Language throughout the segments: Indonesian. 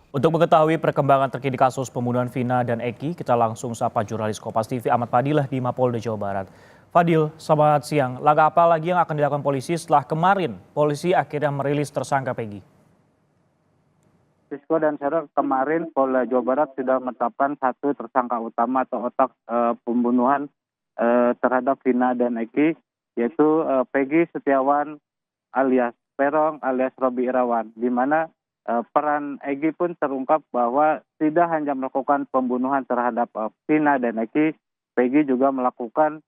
Untuk mengetahui perkembangan terkini kasus pembunuhan Vina dan Eki, kita langsung sapa jurnalis Kompas TV Ahmad Fadilah di Mapolda Jawa Barat. Fadil, selamat siang. Langkah apa lagi yang akan dilakukan polisi setelah kemarin polisi akhirnya merilis tersangka Peggy? Sisko dan Sarah, kemarin Polda Jawa Barat sudah menetapkan satu tersangka utama atau otak pembunuhan terhadap Vina dan Eki, yaitu Peggy Setiawan alias Perong alias Robi Irawan, di mana peran Egi pun terungkap bahwa tidak hanya melakukan pembunuhan terhadap Vina dan Eki, Peggy juga melakukan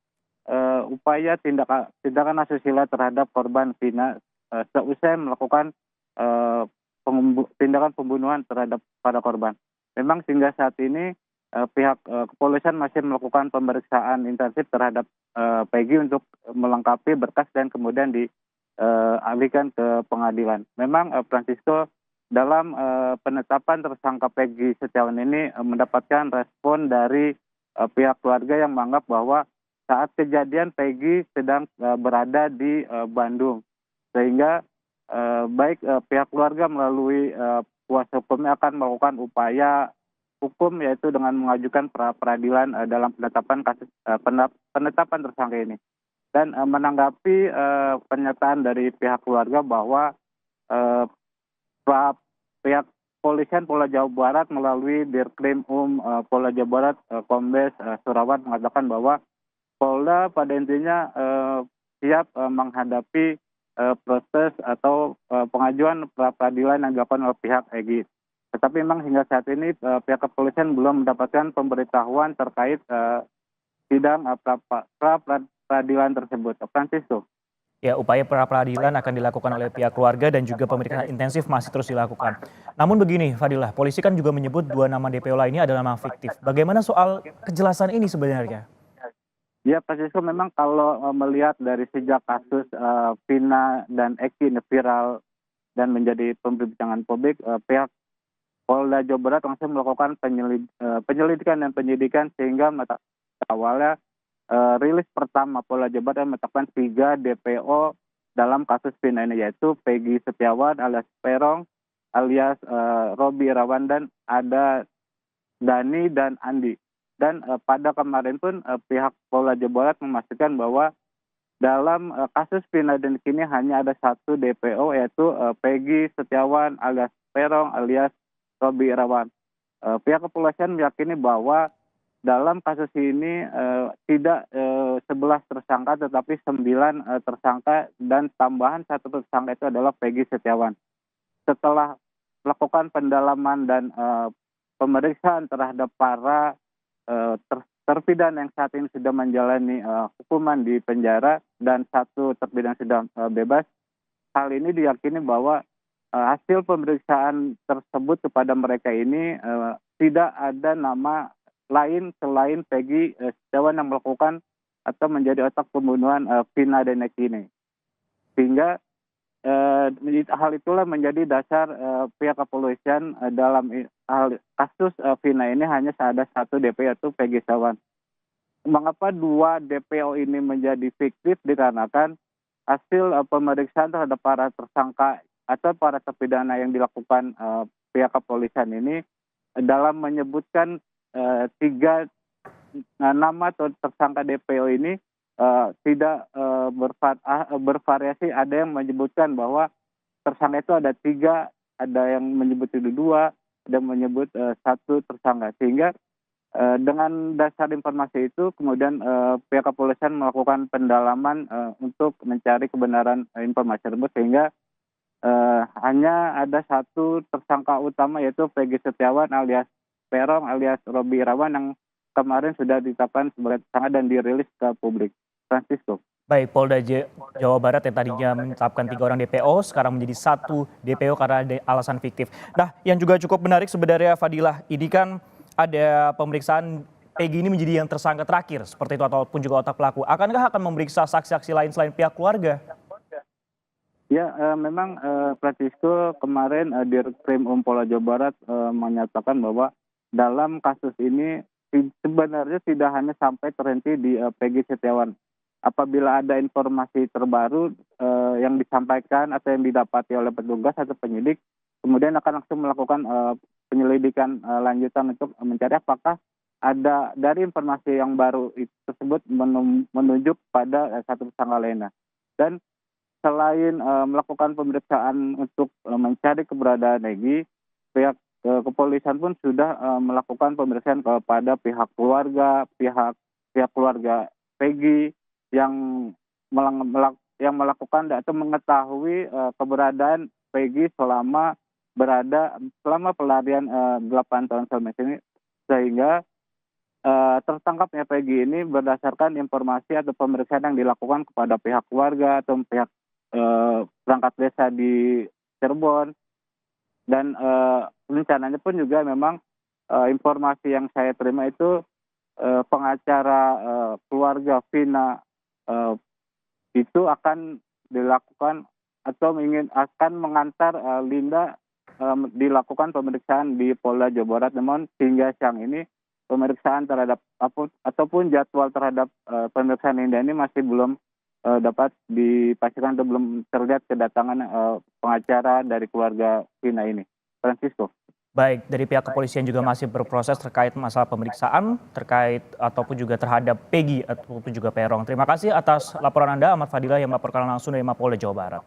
upaya tindakan asusila terhadap korban Vina seusai melakukan eh, tindakan pembunuhan terhadap para korban. Memang hingga saat ini pihak kepolisian masih melakukan pemeriksaan intensif terhadap Peggy untuk melengkapi berkas dan kemudian dialihkan ke pengadilan. Memang Francisco dalam penetapan tersangka Peggy Setiawan ini mendapatkan respon dari pihak keluarga yang menganggap bahwa saat kejadian Peggy sedang berada di Bandung, sehingga baik pihak keluarga melalui kuasa hukumnya akan melakukan upaya hukum, yaitu dengan mengajukan pra peradilan dalam penetapan tersangka ini. Dan menanggapi pernyataan dari pihak keluarga bahwa eh, pihak polisian Polda Jawa Barat melalui Dirkrim Polda Jawa Barat Kombes Surawan mengatakan bahwa Polda pada intinya siap menghadapi proses atau pengajuan pra peradilan yang dilakukan oleh pihak Egy. Tetapi memang hingga saat ini pihak kepolisian belum mendapatkan pemberitahuan terkait sidang pra peradilan tersebut. Francisco. Ya, upaya pra peradilan akan dilakukan oleh pihak keluarga dan juga pemeriksaan intensif masih terus dilakukan. Namun begini, Fadilah, polisi kan juga menyebut dua nama DPO lainnya adalah nama fiktif. Bagaimana soal kejelasan ini sebenarnya? Ya, Pak Sisko, memang kalau melihat dari sejak kasus Vina dan Eki ini viral dan menjadi pembicaraan publik, pihak Polda Jawa Barat langsung melakukan penyelidikan dan penyidikan sehingga awalnya rilis pertama Polda Jawa Barat menetapkan 3 DPO dalam kasus Vina ini, yaitu Peggy Setiawan alias Perong alias Robi Irawan, dan ada Dani dan Andi. Dan pada kemarin pun pihak Polda Jawa Barat memastikan bahwa dalam kasus Vina dan Eki ini hanya ada satu DPO, yaitu Peggy Setiawan alias Perong alias Robi Irawan. Pihak kepolisian meyakini bahwa dalam kasus ini tidak 11 tersangka tetapi 9 tersangka, dan tambahan satu tersangka itu adalah Peggy Setiawan. Setelah melakukan pendalaman dan pemeriksaan terhadap para terpidana yang saat ini sudah menjalani hukuman di penjara dan satu terpidana sudah bebas, hal ini diyakini bahwa hasil pemeriksaan tersebut kepada mereka ini tidak ada nama lain selain Peggy Setiawan yang melakukan atau menjadi otak pembunuhan Vina dan Eki ini. Sehingga hal itulah menjadi dasar pihak kepolisian dalam kasus Vina ini hanya ada satu DPO, yaitu Peggy Setiawan. Mengapa 2 DPO ini menjadi fiktif? Dikarenakan hasil pemeriksaan terhadap para tersangka atau para terpidana yang dilakukan pihak kepolisian ini dalam menyebutkan 3 nama atau tersangka DPO ini tidak bervariasi. Ada yang menyebutkan bahwa tersangka itu ada 3, ada yang menyebut itu 2, ada yang menyebut satu tersangka. Sehingga dengan dasar informasi itu kemudian pihak kepolisian melakukan pendalaman untuk mencari kebenaran informasi tersebut, sehingga hanya ada satu tersangka utama, yaitu Peggy Setiawan alias Perong alias Robi Irawan, yang kemarin sudah ditetapkan sebagai tersangka dan dirilis ke publik. Francisco. Baik, Polda Jawa Barat yang tadinya menetapkan 3 orang DPO, sekarang menjadi satu DPO karena ada alasan fiktif. Nah, yang juga cukup menarik sebenarnya Fadilah, ini kan ada pemeriksaan Peggy ini menjadi yang tersangka terakhir, seperti itu, ataupun juga otak pelaku. Akankah akan memeriksa saksi-saksi lain selain pihak keluarga? Ya, memang Francisco, kemarin Dirkrim Polda Jawa Barat menyatakan bahwa dalam kasus ini sebenarnya tidak hanya sampai terhenti di Peggy Setiawan. Apabila ada informasi terbaru yang disampaikan atau yang didapati oleh petugas atau penyidik, kemudian akan langsung melakukan penyelidikan lanjutan untuk mencari apakah ada dari informasi yang baru tersebut menunjuk pada satu tersangka lainnya. Dan selain melakukan pemeriksaan untuk mencari keberadaan Egy, pihak kepolisian pun sudah melakukan pemeriksaan kepada pihak keluarga Peggy yang melakukan atau mengetahui keberadaan Peggy selama pelarian 8 tahun selama ini, sehingga tertangkapnya Peggy ini berdasarkan informasi atau pemeriksaan yang dilakukan kepada pihak keluarga atau pihak perangkat desa di Cirebon. Dan rencananya pun juga memang informasi yang saya terima itu pengacara keluarga Vina itu akan dilakukan atau akan mengantar Linda dilakukan pemeriksaan di Polda Jawa Barat. Namun hingga siang ini pemeriksaan terhadap ataupun jadwal terhadap pemeriksaan Linda ini masih belum dapat dipastikan atau belum terlihat kedatangan pengacara dari keluarga Vina ini. Francisco. Baik, dari pihak kepolisian juga masih berproses terkait masalah pemeriksaan, terkait ataupun juga terhadap Peggy ataupun juga Peron. Terima kasih atas laporan Anda, Ahmad Fadilah yang melaporkan langsung dari Mapolda Jawa Barat.